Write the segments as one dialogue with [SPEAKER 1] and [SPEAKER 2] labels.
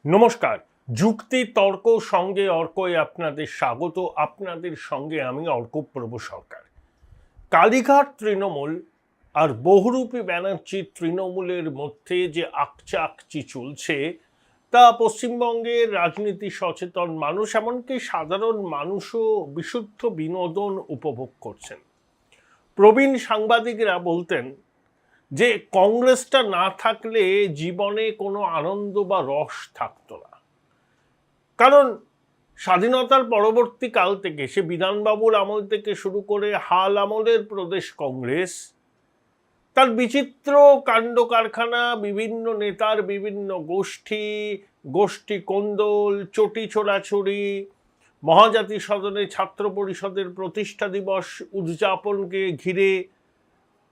[SPEAKER 1] নমস্কার। যুক্তি তর্ক সঙ্গে অর্কয় আপনাদের স্বাগত। আপনাদের সঙ্গে আমি অর্কপ্রভ সরকার। কালীঘাট তৃণমূল আর বহুরূপী ব্যানার্জির তৃণমূলের মধ্যে যে আকচি চলছে তা পশ্চিমবঙ্গের রাজনীতি সচেতন মানুষ, এমনকি সাধারণ মানুষও বিশুদ্ধ বিনোদন উপভোগ করছেন। প্রবীণ সাংবাদিকরা বলতেন যে কংগ্রেসটা না থাকলে জীবনে কোনো আনন্দ বা রস থাকতো না। কারণ স্বাধীনতার পরবর্তী কাল থেকে, সে বিধানবাবুর আমল থেকে শুরু করে হাল আমলের প্রদেশ কংগ্রেস তার বিচিত্র কাণ্ড কারখানা, বিভিন্ন নেতার বিভিন্ন গোষ্ঠী কোন্দল, চটি ছোড়াছড়ি, মহাজাতি সদনে ছাত্র পরিষদের প্রতিষ্ঠা দিবস উদযাপনকে ঘিরে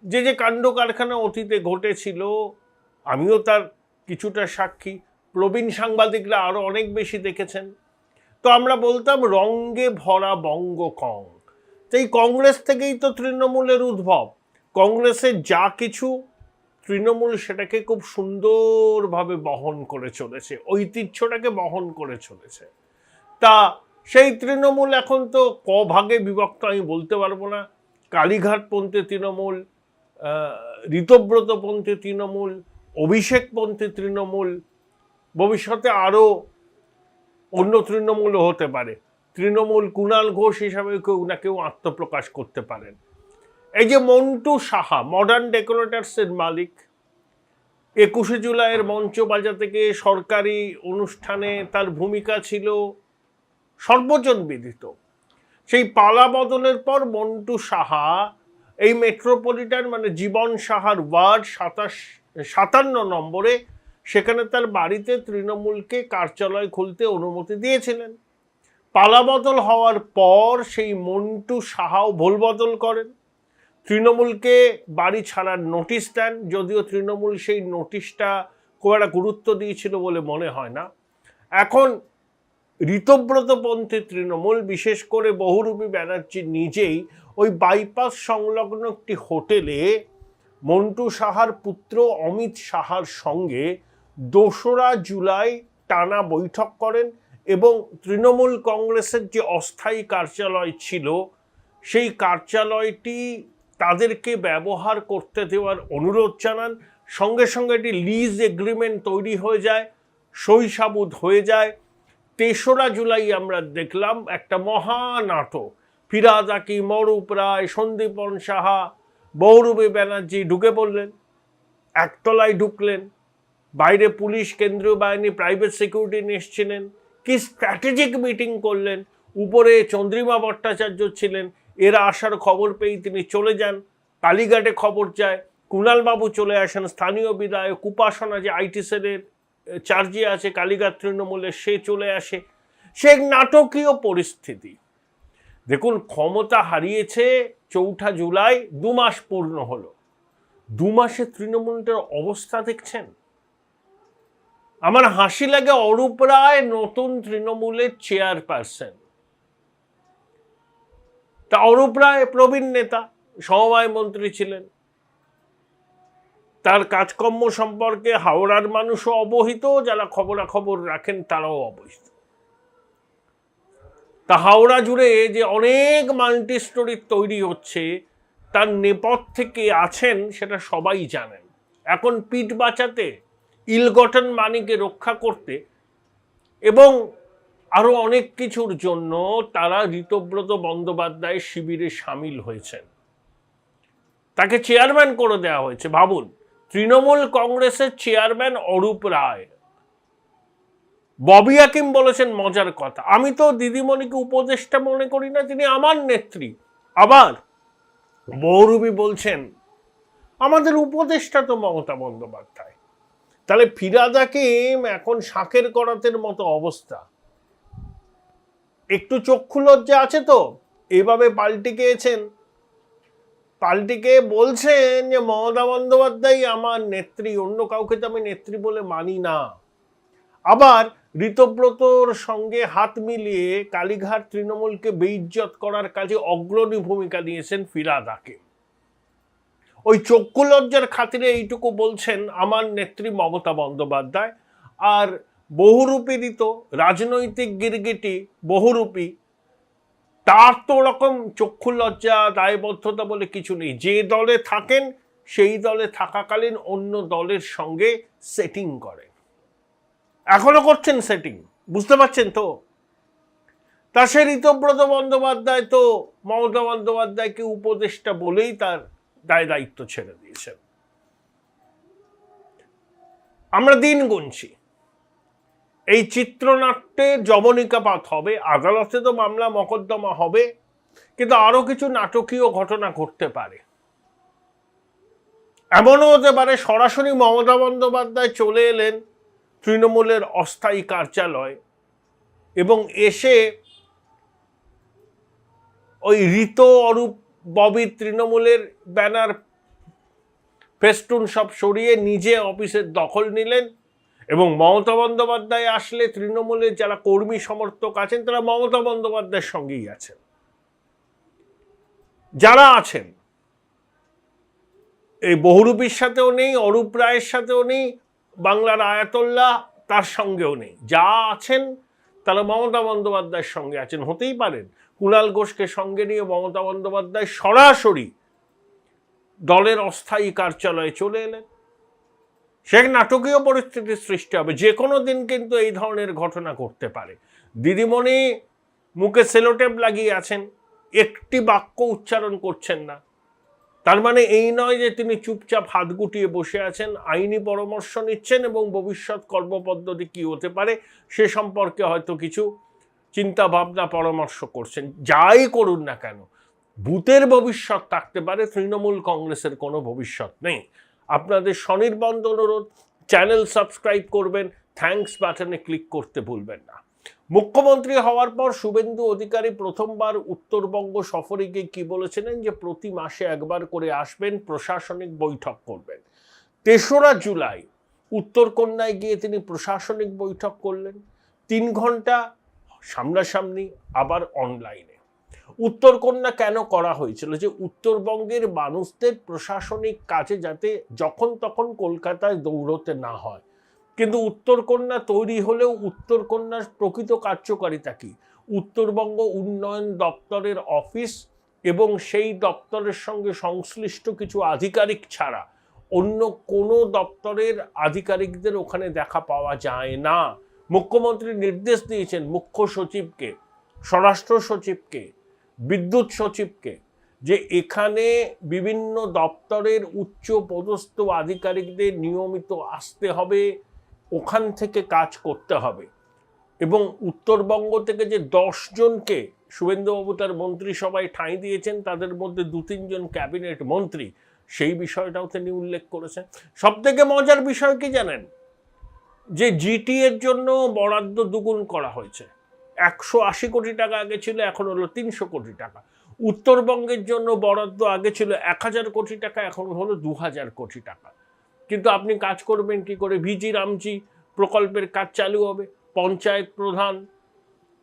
[SPEAKER 1] যে কাণ্ড কারখানা অতীতে ঘটেছিল, আমিও তার কিছুটা সাক্ষী। প্রবীণ সাংবাদিকরা আরো অনেক বেশি দেখেছেন। তো আমরা বলতাম রঙ্গে ভরা বঙ্গকং। তো এই কংগ্রেস থেকেই তো তৃণমূলের উদ্ভব। কংগ্রেসের যা কিছু, তৃণমূল সেটাকে খুব সুন্দরভাবে বহন করে চলেছে, ঐতিহ্যটাকে বহন করে চলেছে। তা সেই তৃণমূল এখন তো ভাগে বিভক্ত আমি বলতে পারবো না। কালীঘাটপন্থী তৃণমূল, ঋতব্রতপন্থী তৃণমূল, অভিষেকপন্থী তৃণমূল, ভবিষ্যতে আরও অন্য তৃণমূলও হতে পারে। তৃণমূল কুণাল ঘোষ হিসাবে কেউ না কেউ আত্মপ্রকাশ করতে পারেন। এই যে মন্টু সাহা, মডার্ন ডেকোরেটার্সের মালিক, 21শে জুলাইয়ের মঞ্চ বাজা থেকে সরকারি অনুষ্ঠানে তার ভূমিকা ছিল সর্বজন বিদিত। সেই পালা বদলের পর মন্টু সাহা এই মেট্রোপলিটন মানে জীবন সাহার ওয়ার্ড 57 নম্বরে, সেখানে তার বাড়িতে তৃণমূলকে কার্যালয় খুলতে অনুমতি দিয়েছিলেন। পালাবদল হওয়ার পর সেই মন্টু সাহাও ভুলবদল করেন, তৃণমূলকে বাড়ি ছাড়ার নোটিশ দেন। যদিও তৃণমূল সেই নোটিশটা খুব একটা গুরুত্ব দিয়েছিল বলে মনে হয় না। এখন ঋতব্রতপন্থী তৃণমূল, বিশেষ করে বহুরূপী ব্যানার্জি নিজেই ওই বাইপাস সংলগ্ন একটি হোটেলে মন্টু সাহার পুত্র অমিত সাহার সঙ্গে 2রা জুলাই টানা বৈঠক করেন এবং তৃণমূল কংগ্রেসের যে অস্থায়ী কার্যালয় ছিল সেই কার্যালয়টি তাদেরকে ব্যবহার করতে দেওয়ার অনুরোধ জানান। সঙ্গে সঙ্গে একটি লিজ এগ্রিমেন্ট তৈরি হয়ে যায়, সইসাবুত হয়ে যায়। 3রা জুলাই আমরা দেখলাম একটা মহানাটক। ফিরহাদ হাকিম, অরূপ রায়, সন্দীপন সাহা, বহুরূপী ব্যানার্জি ঢুকে পড়লেন, একতলায় ঢুকলেন, বাইরে পুলিশ, কেন্দ্রীয় বাহিনী, প্রাইভেট সিকিউরিটি এসেছিলেন। কি স্ট্র্যাটেজিক মিটিং করলেন। উপরে চন্দ্রিমা ভট্টাচার্য ছিলেন, এরা আসার খবর পেয়েই তিনি চলে যান। কালীঘাটে খবর যায়, কুণালবাবু চলে আসেন, স্থানীয় বিধায়ক উপাসনা যে আইটি সেলের চার্জে আছে কালীঘাট তৃণমূলের, সে চলে আসে। সে নাটকীয় পরিস্থিতি। দেখুন, ক্ষমতা হারিয়েছে 4ঠা জুলাই, 2 মাস পূর্ণ হলো। 2 মাসে তৃণমূলটার অবস্থা দেখছেন। আমার হাসি লাগে, অরূপ রায় নতুন তৃণমূলের চেয়ারপারসন। তা অরূপ রায় প্রবীণ নেতা, সমবায় মন্ত্রী ছিলেন, তার কাজকর্ম সম্পর্কে হাওড়ার মানুষও অবহিত, যারা খবরাখবর রাখেন তারাও অবহিত। তা হাওড়া জুড়ে যে অনেক মাল্টি স্টোরি তৈরি হচ্ছে তার নেপথ্যে কে আছেন সেটা সবাই জানেন। এখন পিঠ বাঁচাতে, ইলগটন মানিকে রক্ষা করতে এবং আরো অনেক কিছুর জন্য তারা ঋতব্রত বন্দ্যোপাধ্যায়ের শিবিরে সামিল হয়েছেন। তাকে চেয়ারম্যান করে দেওয়া হয়েছে। ভাবুন, তৃণমূল কংগ্রেসের চেয়ারম্যান অরূপ রায়। ববি হাকিম বলেছেন মজার কথা, আমি তো দিদিমণিকে উপদেষ্টা মনে করি না, তিনি আমার নেত্রী। আবার বহুরূপী বলছেন আমাদের উপদেষ্টা তো মমতা বন্দ্যোপাধ্যায়। তাহলে ফিরহাদ হাকিম এখন শাঁখের করাতের মতো অবস্থা। একটু চক্ষু লজ্জা আছে তো, এভাবে পাল্টে গিয়েছেন, পাল্টিকে বলছেন যে মমতা বন্দ্যোপাধ্যায় আমার নেত্রী, অন্য কাউকে তো আমি নেত্রী বলে মানি না। আবার ঋতব্রতর সঙ্গে হাত মিলিয়ে কালীঘাট তৃণমূলকে বেইজ্জত করার কাজে অগ্রণী ভূমিকা নিয়েছেন ফিরহাদ হাকিম। ওই চক্ষু লজ্জার খাতিরে এইটুকু বলছেন আমার নেত্রী মমতা বন্দ্যোপাধ্যায়। আর বহুরূপীরই তো, রাজনৈতিক গিরগিটি বহুরূপী, তার তো ওরকম চক্ষু লজ্জা দায়বদ্ধতা বলে কিছু নেই। যে দলে থাকেন সেই দলে থাকাকালীন অন্য দলের সঙ্গে সেটিং করেন, এখনো করছেন সেটিং, বুঝতে পারছেন তো? তা সে ঋতব্রত বন্দ্যোপাধ্যায় তো মমতা বন্দ্যোপাধ্যায়কে উপদেষ্টা বলেই তার দায় দায়িত্ব ছেড়ে দিয়েছেন। আমরা দিন গুনছি, এই চিত্রনাট্যের যবনিকাপাত হবে, আদালতে তো মামলা মকদ্দমা হবে, কিন্তু আরো কিছু নাটকীয় ঘটনা ঘটতে পারে। এমনও হতে পারে সরাসরি মমতা বন্দ্যোপাধ্যায় চলে এলেন তৃণমূলের অস্থায়ী কার্যালয় এবং এসে ওই ঋত অরূপ ববির তৃণমূলের ব্যানার ফেস্টুন সব সরিয়ে নিজে অফিসের দখল নিলেন, এবং মমতা বন্দ্যোপাধ্যায় আসলে তৃণমূলের যারা কর্মী সমর্থক আছেন তারা মমতা বন্দ্যোপাধ্যায়ের সঙ্গেই আছেন, যারা আছেন এই বহুরূপীর সাথেও নেই, অরূপ রায়ের সাথেও নেই, বাংলার আয়াতুল্লাহ তার সঙ্গেও নেই, যা আছেন তারা মমতা বন্দ্যোপাধ্যায়ের সঙ্গে আছেন। হতেই পারেন কুণাল ঘোষকে সঙ্গে নিয়ে মমতা বন্দ্যোপাধ্যায় সরাসরি দলের অস্থায়ী কার্যালয়ে চলে এলেন, সে নাটকীয় পরিস্থিতির সৃষ্টি হবে। যে কোনো দিন কিন্তু এই ধরনের ঘটনা ঘটতে পারে। দিদিমণি মুখে সেলোটেপ লাগিয়ে আছেন, একটি বাক্য উচ্চারণ করছেন না, তার মানে এই নয় যে তিনি চুপচাপ হাত গুটিয়ে বসে আছেন, আইনি পরামর্শ নিচ্ছেন এবং ভবিষ্যৎ কর্মপদ্ধতি কি হতে পারে সে সম্পর্কে হয়তো কিছু চিন্তা ভাবনা পরামর্শ করছেন। যাই করুন না কেন, ভূতের ভবিষ্যৎ থাকতে পারে, তৃণমূল কংগ্রেসের কোনো ভবিষ্যৎ নেই। আপনাদের স্বনির্বন্ধ অনুরোধ, চ্যানেল সাবস্ক্রাইব করবেন, থ্যাঙ্কস বাটনে ক্লিক করতে ভুলবেন না। মুখ্যমন্ত্রী হওয়ার পর শুভেন্দু অধিকারী প্রথমবার উত্তরবঙ্গ সফরে গিয়ে কি বলেছিলেন যে প্রতি মাসে একবার করে আসবেন, প্রশাসনিক বৈঠক করবেন। ৩রা জুলাই উত্তরকন্যায় গিয়ে তিনি প্রশাসনিক বৈঠক করলেন, ৩ ঘন্টা সামনাসামনি, আবার অনলাইনে। উত্তরকন্যা কেন করা হয়েছিল? যে উত্তরবঙ্গের মানুষদের প্রশাসনিক কাজে যাতে যখন তখন কলকাতায় দৌড়তে না হয়। কিন্তু উত্তরকন্যা তৈরি হলেও উত্তরকন্যার প্রকৃত কার্যকারিতা কি? উত্তরবঙ্গ উন্নয়ন দপ্তরের অফিস এবং সেই দপ্তরের সঙ্গে সংশ্লিষ্ট কিছু আধিকারিক ছাড়া অন্য কোনো দপ্তরের আধিকারিকদের ওখানে দেখা পাওয়া যায় না। মুখ্যমন্ত্রী নির্দেশ দিয়েছেন মুখ্য সচিবকে, স্বরাষ্ট্র সচিবকে, বিদ্যুৎ সচিবকে, যে এখানে বিভিন্ন দপ্তরের উচ্চ পদস্থ আধিকারিকদের নিয়মিত আসতে হবে, ওখান থেকে কাজ করতে হবে। এবং উত্তরবঙ্গ থেকে যে 10 জনকে শুভেন্দুবাবু তার মন্ত্রিসভায় ঠাঁই দিয়েছেন, তাদের মধ্যে 2-3 জন ক্যাবিনেট মন্ত্রী, সেই বিষয়টাও তিনি উল্লেখ করেছেন। সব থেকে মজার বিষয় কি জানেন? যে জিটি এর জন্য বরাদ্দ দ্বিগুণ করা হয়েছে। 180 কোটি টাকা আগে ছিল, এখন হলো 300 কোটি টাকা। উত্তরবঙ্গের জন্য বরাদ্দ আগে ছিল 1000 কোটি টাকা, এখন হলো 2000 কোটি টাকা। কিন্তু আপনি কাজ করবেন কি করে? ভিজি রামজি প্রকল্পের কাজ চালু হবে, পঞ্চায়েত প্রধান,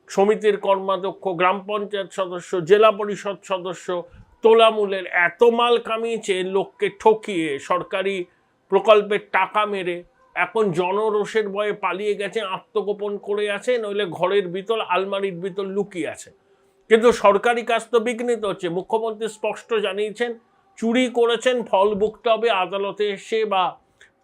[SPEAKER 1] সমিতির কর্মাধ্যক্ষ, গ্রাম পঞ্চায়েত সদস্য, জেলা পরিষদ সদস্য তোলামূলের এত মাল কামিয়েছে, লোককে ঠকিয়ে সরকারি প্রকল্পের টাকা মেরে, এখন জনরোষের ভয়ে পালিয়ে গেছে, আত্মগোপন করে আছে, নইলে ঘরের ভিতর আলমারির ভিতর লুকিয়ে আছে। কিন্তু সরকারি কাজ তো বিঘ্নিত হচ্ছে। মুখ্যমন্ত্রী স্পষ্ট জানিয়েছেন, চুরি করেছেন ফল ভুগতে হবে, আদালতে এসে বা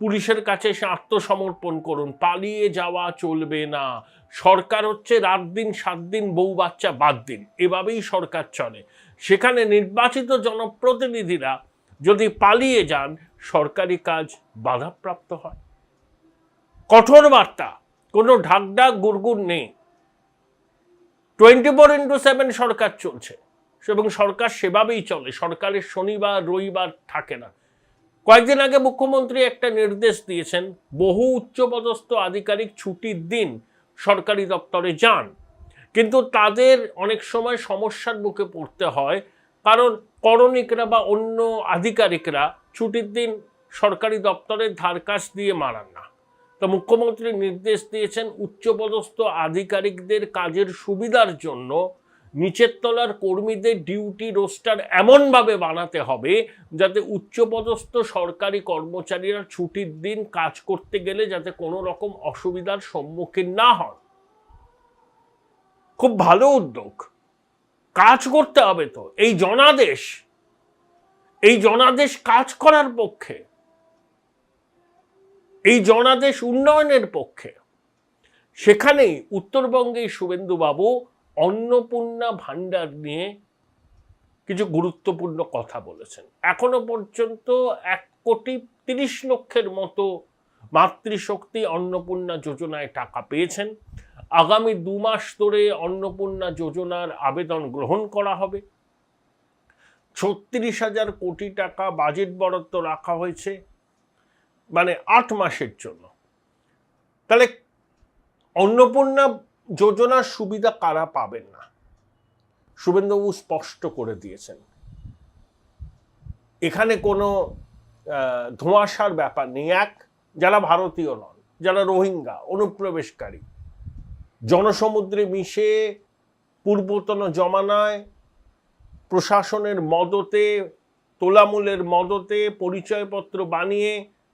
[SPEAKER 1] পুলিশের কাছে এসে আত্মসমর্পণ করুন, পালিয়ে যাওয়া চলবে না। সরকার হচ্ছে রাত দিন 7 দিন বউ বাচ্চা বাদ দিন, এভাবেই সরকার চলে। সেখানে নির্বাচিত জনপ্রতিনিধিরা যদি পালিয়ে যান, সরকারি কাজ বাধাপ্রাপ্ত হয়। কঠোর বার্তা, কোনো ঢাকঢাক গুড়গুড় নেই। 24/7 সরকার চলছে এবং সরকার সেভাবেই চলে। সরকারের শনিবার রবিবার থাকে না। কয়েকদিন আগে মুখ্যমন্ত্রী একটা নির্দেশ দিয়েছেন, বহু উচ্চপদস্থ আধিকারিক ছুটির দিন সরকারি দপ্তরে যান, কিন্তু তাদের অনেক সময় সমস্যার মুখে পড়তে হয়, কারণ করণিকরা বা অন্য আধিকারিকরা ছুটির দিন সরকারি দপ্তরের ধার কাছ দিয়ে মারান না। তো মুখ্যমন্ত্রী নির্দেশ দিয়েছেন উচ্চপদস্থ আধিকারিকদের কাজের সুবিধার জন্য নিচের তলার কর্মীদের ডিউটি রোস্টার এমনভাবে বানাতে হবে যাতে উচ্চপদস্থ সরকারি কর্মচারীরা ছুটির দিন কাজ করতে গেলে যাতে কোনো রকম অসুবিধার সম্মুখীন না হন। খুব ভালো উদ্যোগ, কাজ করতে হবে তো। এই জনাদেশ কাজ করার পক্ষে, এই জনাদেশ উন্নয়নের পক্ষে। সেখানেই উত্তরবঙ্গে শুভেন্দুবাবু অন্নপূর্ণা ভাণ্ডার নিয়ে কিছু গুরুত্বপূর্ণ কথা বলেছেন। এখনো পর্যন্ত 1,30,00,000 মতো মাতৃশক্তি অন্নপূর্ণা যোজনায় টাকা পেয়েছেন। আগামী 2 মাস ধরে অন্নপূর্ণা যোজনার আবেদন গ্রহণ করা হবে। 36,000 কোটি টাকা বাজেট বরাদ্দ রাখা হয়েছে, মানে 8 মাসের জন্য। তাহলে অন্নপূর্ণা যোজনার সুবিধা কারা পাবেন না? শুভেন্দুবাবু স্পষ্ট করে দিয়েছেন। এখানে কোনো ধোঁয়াশার ব্যাপার নেই। যারা ভারতীয় নন, যারা রোহিঙ্গা অনুপ্রবেশকারী, জনসমুদ্রে মিশে পূর্বতন জমানায় প্রশাসনের মদতে, তোলামূলের মদতে পরিচয়পত্র বানিয়ে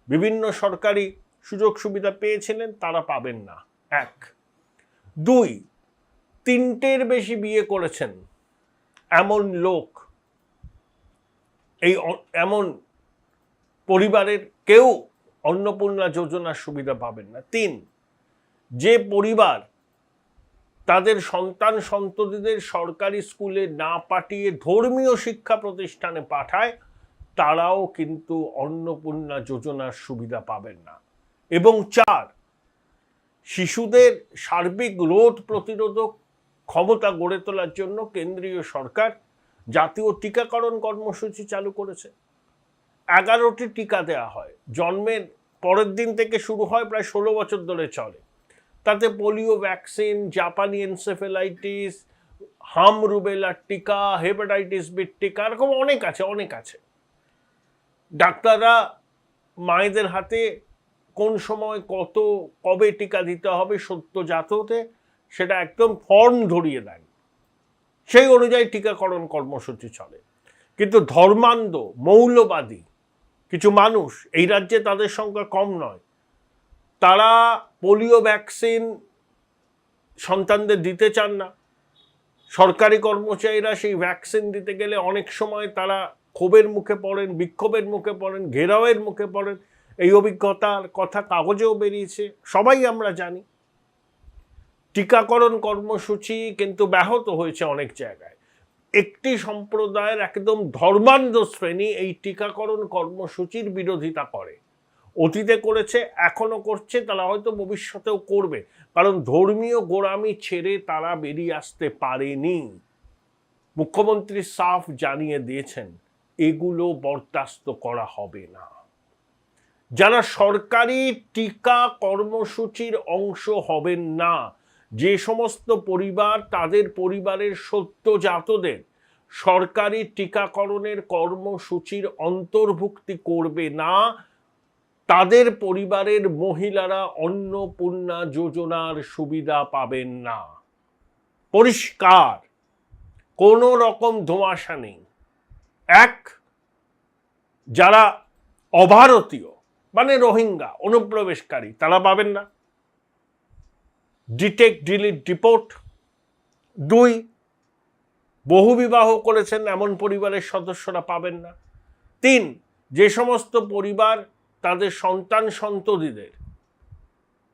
[SPEAKER 1] বিভিন্ন সরকারি সুযোগ সুবিধা পেয়েছিলেন, তারা পাবেন না। 1, 2, 3টের বেশি বিয়ে করেছেন এমন লোক, এমন পরিবারের কেউ অন্নপূর্ণা যোজনার সুবিধা পাবেন না। 3, যে পরিবার তাদের সন্তান সন্ততিদের সরকারি স্কুলে না পাঠিয়ে ধর্মীয় শিক্ষা প্রতিষ্ঠানে পাঠায়, তারাও কিন্তু অন্নপূর্ণা যোজনার সুবিধা পাবেন না। এবং 4, শিশুদের সার্বিক রোগ প্রতিরোধক ক্ষমতা গড়ে তোলার জন্য কেন্দ্রীয় সরকার জাতীয় টিকাকরণ কর্মসূচি চালু করেছে। 11টি টিকা দেওয়া হয়, জন্মের পরের দিন থেকে শুরু হয়, প্রায় 16 বছর ধরে চলে। তাতে পোলিও ভ্যাকসিন, জাপানি এনসেফেলাইটিস, হাম রুবেলার টিকা, হেপাটাইটিস বি টিকা, এরকম অনেক আছে। ডাক্তাররা মায়েদের হাতে কোন সময় কবে টিকা দিতে হবে সদ্যজাততে সেটা একদম ফর্ম ধরিয়ে দেন, সেই অনুযায়ী টিকাকরণ কর্মসূচি চলে। কিন্তু ধর্মান্ধ, মৌলবাদী কিছু মানুষ, এই রাজ্যে তাদের সংখ্যা কম নয়, তারা পোলিও ভ্যাকসিন সন্তানদের দিতে চান না। সরকারি কর্মচারীরা সেই ভ্যাকসিন দিতে গেলে অনেক সময় তারা ক্ষোভের মুখে পড়েন, বিক্ষোভের মুখে পড়েন, ঘেরাওয়ের মুখে পড়েন। এই অভিজ্ঞতার কথা কাগজেও বেরিয়েছে, সবাই আমরা জানি। টিকাকরণ কর্মসূচি কিন্তু ব্যাহত হয়েছে অনেক জায়গায়। একটি সম্প্রদায়ের একদম ধর্মান্ধ শ্রেণী এই টিকাকরণ কর্মসূচির বিরোধিতা করে, অতীতে করেছে, এখনো করছে, তারা হয়তো ভবিষ্যতেও করবে, কারণ ধর্মীয় গোঁড়ামি ছেড়ে তারা বেরিয়ে আসতে পারেনি। মুখ্যমন্ত্রী সাফ জানিয়ে দিয়েছেন এগুলো বরদাস্ত করা হবে না। যারা সরকারি টিকা কর্মসূচির অংশ হবেন না, যে সমস্ত পরিবার তাদের পরিবারের সদ্যজাতদের সরকারি টিকাকরণের কর্মসূচির অন্তর্ভুক্তি করবে না, তাদের পরিবারের মহিলারা অন্নপূর্ণা যোজনার সুবিধা পাবেন না। পরিষ্কার, কোনো রকম ধোঁয়াশা নেই। 1, যারা অভারতীয় মানে রোহিঙ্গা অনুপ্রবেশকারী, তারা পাবেন না, ডিটেক্ট, ডিলিট, ডিপোর্ট। 2, বহুবিবাহ করেছেন এমন পরিবারের সদস্যরা পাবেন না। 3, যে সমস্ত পরিবার তাদের সন্তান সন্ততিদের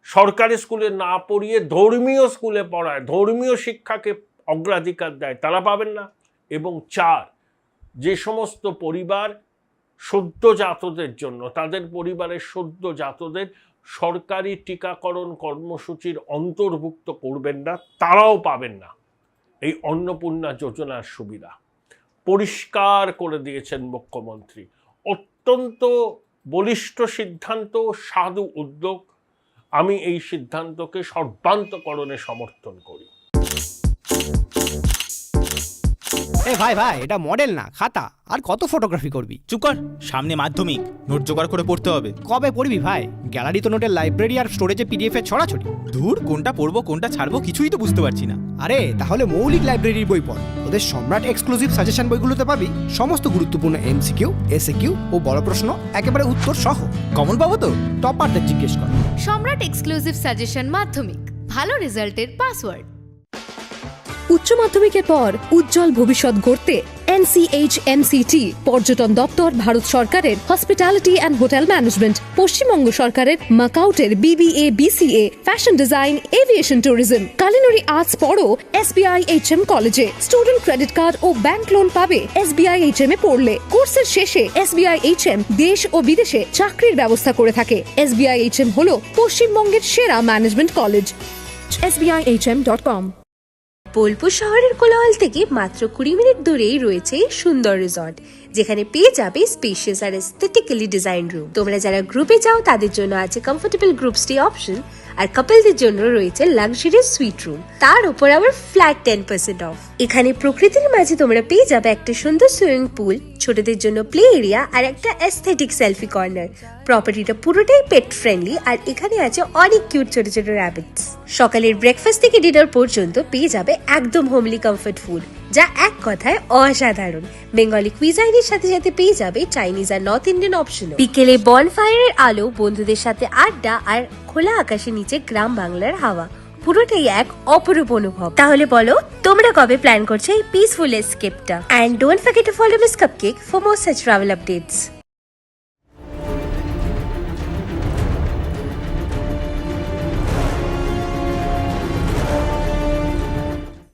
[SPEAKER 1] সরকারি স্কুলে না পড়িয়ে ধর্মীয় স্কুলে পড়ায়, ধর্মীয় শিক্ষাকে অগ্রাধিকার দেয়, তারা পাবেন না। এবং 4, যে সমস্ত পরিবার সদ্যজাতদের জন্য তাদের পরিবারের সদ্যজাতদের সরকারি টিকাকরণ কর্মসূচির অন্তর্ভুক্ত করবেন না, তারাও পাবেন না এই অন্নপূর্ণা যোজনার সুবিধা। পরিষ্কার করে দিয়েছেন মুখ্যমন্ত্রী। অত্যন্ত বলিষ্ঠ সিদ্ধান্ত, সাধু উদ্যোগ। আমি এই সিদ্ধান্তকে সর্বান্তকরণে সমর্থন করি।
[SPEAKER 2] এ ভাই ভাই, এটা মডেল না খাতা। আর কত ফটোগ্রাফি করবি?
[SPEAKER 3] চুপ কর, সামনে মাধ্যমিক, নোট জোগাড় করে পড়তে হবে।
[SPEAKER 2] কবে পড়বি ভাই? গ্যালারি তো নোটের লাইব্রেরি আর স্টোরেজে পিডিএফ এর ছড়াছড়ি।
[SPEAKER 3] ধুর, কোনটা পড়বো কোনটা ছাড়বো কিছুই তো বুঝতে পারছি না।
[SPEAKER 2] আরে তাহলে মৌলিক লাইব্রেরির বই পড়। ওদের সম্রাট এক্সক্লুসিভ সাজেশন বইগুলোতে পাবি সমস্ত গুরুত্বপূর্ণ এমসিকিউ, এসএকিউ ও বড় প্রশ্ন একেবারে উত্তর সহ।
[SPEAKER 3] কমন পাবো তো?
[SPEAKER 2] টপারদের জিজ্ঞেস কর।
[SPEAKER 4] সম্রাট এক্সক্লুসিভ সাজেশন মাধ্যমিক, ভালো রেজাল্টের পাসওয়ার্ড।
[SPEAKER 5] উচ্চ মাধ্যমিকের পর উজ্জ্বল ভবিষ্যৎ গড়তে NCHMCT পর্যটন দপ্তর, ভারত সরকারের hospitality and hotel management, Paschimbanga সরকারের মাকাউটের BBA BCA, fashion design, aviation tourism, culinary arts পড়ো SBI HM কলেজে। স্টুডেন্ট ক্রেডিট কার্ড ও ব্যাংক লোন পাবে SBI HM এ পড়লে। কোর্সের শেষে SBI HM দেশ ও বিদেশে চাকরির ব্যবস্থা করে থাকে। SBI HM হলো পশ্চিমবঙ্গের সেরা ম্যানেজমেন্ট কলেজ। SBIHM.com।
[SPEAKER 6] বোলপুর শহরের কোলাহল থেকে মাত্র 20 মিনিট দূরেই রয়েছে সুন্দর রিসর্ট, যেখানে পেয়ে যাবে স্পেশিয়াস আর এস্থেটিক্যালি ডিজাইন রুম। তোমরা যারা গ্রুপে যাও তাদের জন্য আছে কমফোর্টেবল গ্রুপ স্টে অপশন, আর কাপলদের জন্য রয়েছে লাক্সারিয়াস সুইট রুম, তার উপর আবার ফ্ল্যাট 10% অফ। এখানে প্রকৃতির মাঝে তোমরা পেয়ে যাবে একটা সুন্দর সুইমিং পুল, ছোটদের জন্য প্লে এরিয়া আর একটা এস্থেটিক সেলফি কর্নার। প্রপার্টিটা পুরোটাই পেট ফ্রেন্ডলি, আর এখানে আছে অনেক কিউট ছোট ছোট র্যাবিটস। সকালের ব্রেকফাস্ট থেকে ডিনার পর্যন্ত পেয়ে যাবে একদম হোমলি কমফর্ট ফুড, যা এক কথায় অসাধারণ। বেঙ্গলি কুইজাইনের সাথে সাথে পেয়ে যাবে চাইনিজ আর নর্থ ইন্ডিয়ান অপশন। বিকেলে বনফায়ারের আলো, বন্ধুদের সাথে আড্ডা আর খোলা আকাশের নিচে গ্রাম বাংলার হাওয়া, পুরোটাই এক অপরূপ অনুভব। তাহলে বলো তোমরা কবে প্ল্যান করছো এই পিসফুল এসকেপটা? And don't forget to follow Miss Cupcake for more such travel updates.